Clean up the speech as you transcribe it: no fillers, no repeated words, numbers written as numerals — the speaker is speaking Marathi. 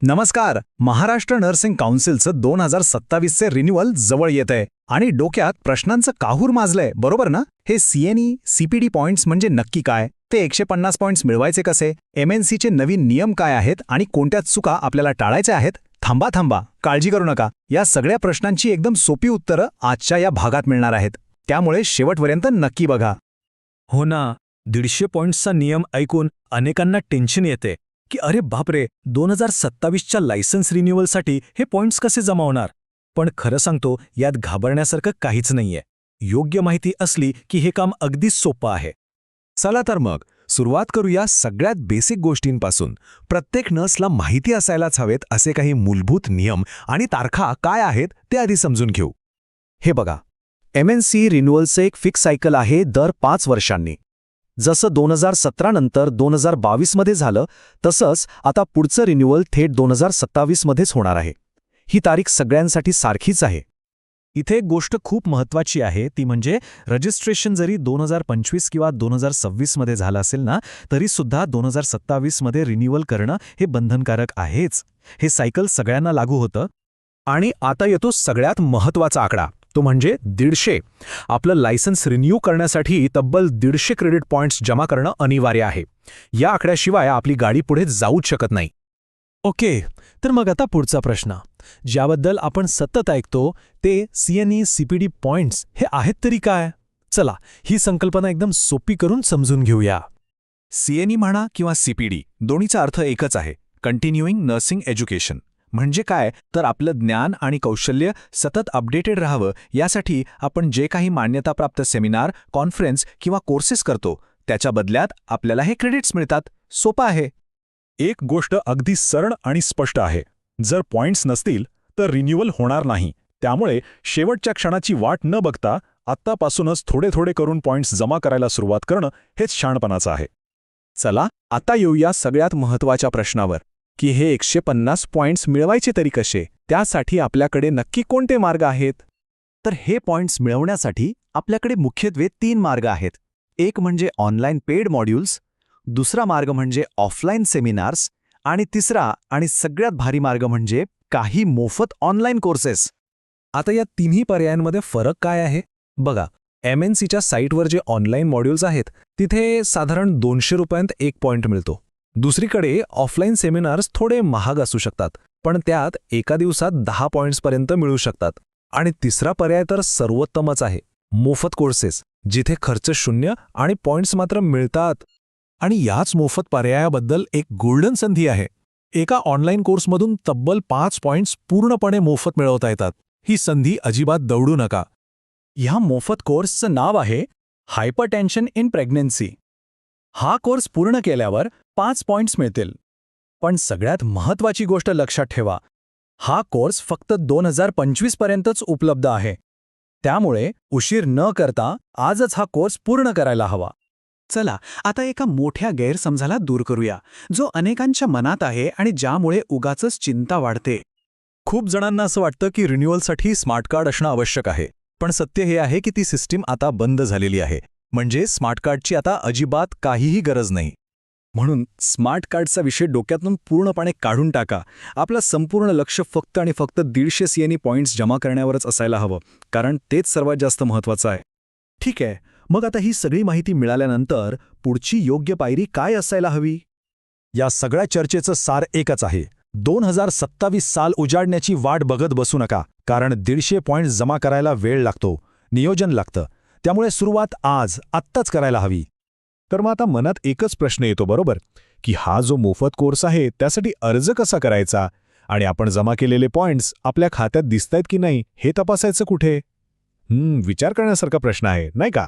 नमस्कार. महाराष्ट्र नर्सिंग काउन्सिलचं 2027चे रिन्युअल जवळ येतंय आणि डोक्यात प्रश्नांचं काहूर माजलंय, बरोबर ना? हे सीएनई सीपीडी पॉइंट्स म्हणजे नक्की काय? ते 150 पॉइंट्स मिळवायचे कसे? एमएनसीचे नवीन नियम काय आहेत आणि कोणत्या चुका आपल्याला टाळायच्या आहेत? थांबा, काळजी करू नका. या सगळ्या प्रश्नांची एकदम सोपी उत्तरं आजच्या या भागात मिळणार आहेत. त्यामुळे शेवटपर्यंत नक्की बघा. हो ना, 150 पॉइंट्सचा नियम ऐकून अनेकांना टेन्शन येते की अरे बापरे, 2027च्या लायसन्स रिन्युअलसाठी हे पॉइंट्स कसे जमा होणार. पण खरं सांगतो, यात घाबरण्यासारखं काहीच नाहीये. योग्य माहिती असली की हे काम अगदी सोपं आहे. चला तर मग सुरुवात करूया सगळ्यात बेसिक गोष्टींपासून. प्रत्येक नर्सला माहिती असायलाच हवेत असे काही मूलभूत नियम आणि तारखा काय आहेत ते आधी समजून घेऊ. हे बघा, एमएनसी रिन्युअलचं एक फिक्स सायकल आहे दर 5 वर्षांनी. जसं 2017 नंतर 2022मध्ये झालं, तसंच आता पुढचं रिन्युअल थेट 2027मध्येच होणार आहे. ही तारीख सगळ्यांसाठी सारखीच आहे. इथे एक गोष्ट खूप महत्त्वाची आहे, ती म्हणजे रजिस्ट्रेशन जरी 2025 किंवा 2026मध्ये झालं असेल ना, तरीसुद्धा 2027मध्ये रिन्युअल करणं हे बंधनकारक आहेच. हे सायकल सगळ्यांना लागू होतं. आणि आता येतो सगळ्यात महत्त्वाचा आकडा, तो म्हणजे 150. आपलं लायसन्स रिन्यू करण्यासाठी तब्बल 150 क्रेडिट पॉइंट्स जमा करणं अनिवार्य आहे. या आकड्याशिवाय आपली गाडी पुढे जाऊच शकत नाही. ओके, तर मग आता पुढचा प्रश्न, ज्याबद्दल आपण सतत ऐकतो, ते सीएनई सीपीडी पॉइंट्स हे आहेत तरी काय? चला, ही संकल्पना एकदम सोपी करून समजून घेऊया. सीएनई म्हणा किंवा सीपीडी, दोन्हीचा अर्थ एकच आहे, कंटिन्युइंग नर्सिंग एज्युकेशन. म्हणजे काय तर आपलं ज्ञान आणि कौशल्य सतत अपडेटेड राहावं, यासाठी आपण जे काही मान्यताप्राप्त सेमिनार, कॉन्फरन्स किंवा कोर्सेस करतो, त्याच्या बदल्यात आपल्याला हे क्रेडिट्स मिळतात. सोपं आहे. एक गोष्ट अगदी सरळ आणि स्पष्ट आहे, जर पॉइंट्स नसतील तर रिन्युअल होणार नाही. त्यामुळे शेवटच्या क्षणाची वाट न बघता आत्तापासूनच थोडे थोडे करून पॉइंट्स जमा करायला सुरुवात करणं हेच शहाणपणाचं आहे. चला आता येऊया सगळ्यात महत्त्वाच्या प्रश्नावर, की हे 150 पॉइंट्स मिळवायचे तरी कसे? त्यासाठी आपल्याकडे नक्की कोणते मार्ग आहेत? तर हे पॉइंट्स मिळवण्यासाठी आपल्याकडे मुख्यत्वे 3 मार्ग आहेत. एक म्हणजे ऑनलाईन पेड मॉड्यूल्स, दुसरा मार्ग म्हणजे ऑफलाईन सेमिनार्स आणि तिसरा आणि सगळ्यात भारी मार्ग म्हणजे काही मोफत ऑनलाईन कोर्सेस. आता या तिन्ही पर्यायांमध्ये फरक काय आहे? बघा, एमएनसीच्या साईटवर जे ऑनलाईन मॉड्यूल्स आहेत तिथे साधारण 200 रुपयांत एक पॉइंट मिळतो. दुसरीकडे ऑफलाईन सेमिनार्स थोडे महाग असू शकतात, पण त्यात एका दिवसात 10 पॉइंट्सपर्यंत मिळू शकतात. आणि तिसरा पर्याय तर सर्वोत्तमच आहे, मोफत कोर्सेस, जिथे खर्च शून्य आणि पॉइंट्स मात्र मिळतात. आणि याच मोफत पर्यायाबद्दल एक गोल्डन संधी आहे. एका ऑनलाईन कोर्समधून तब्बल 5 पॉइंट्स पूर्णपणे मोफत मिळवता येतात. ही संधी अजिबात दवडू नका. ह्या मोफत कोर्सचं नाव आहे हायपरटेन्शन इन प्रेग्नन्सी. हा कोर्स पूर्ण केल्यावर 5 पॉइंट्स मिळतील. पण सगळ्यात महत्त्वाची गोष्ट लक्षात ठेवा, हा कोर्स फक्त 2025 पर्यंतच उपलब्ध आहे. त्यामुळे उशीर न करता आजच हा कोर्स पूर्ण करायला हवा. चला, आता एका मोठ्या गैरसमजाला दूर करूया, जो अनेकांच्या मनात आहे आणि ज्यामुळे उगाचच चिंता वाढते. खूप जणांना असं वाटतं की रिन्युअलसाठी स्मार्ट कार्ड असणं आवश्यक आहे, पण सत्य हे आहे की ती सिस्टीम आता बंद झालेली आहे. म्हणजे स्मार्ट कार्डची आता अजिबात काहीही गरज नाही. म्हणून स्मार्ट कार्डचा विषय डोक्यातून पूर्णपणे काढून टाका. आपलं संपूर्ण लक्ष फक्त आणि फक्त 150 सीएनई पॉइंट्स जमा करण्यावरच असायला हवं, कारण तेच सर्वात जास्त महत्त्वाचं आहे. ठीक आहे, मग आता ही सगळी माहिती मिळाल्यानंतर पुढची योग्य पायरी काय असायला हवी? या सगळ्या चर्चेचं सार एकच आहे, 2027 साल उजाडण्याची वाट बघत बसू नका, कारण 150 पॉइंट्स जमा करायला वेळ लागतो, नियोजन लागतं. त्यामुळे सुरुवात आत्ताच करायला हवी. तर मग आता मनात एकच प्रश्न येतो, बरोबर, की हा जो मोफत कोर्स आहे त्यासाठी अर्ज कसा करायचा आणि आपण जमा केलेले पॉइंट्स आपल्या खात्यात दिसतायत की नाही हे तपासायचं कुठे? विचार करण्यासारखा प्रश्न आहे, नाही का?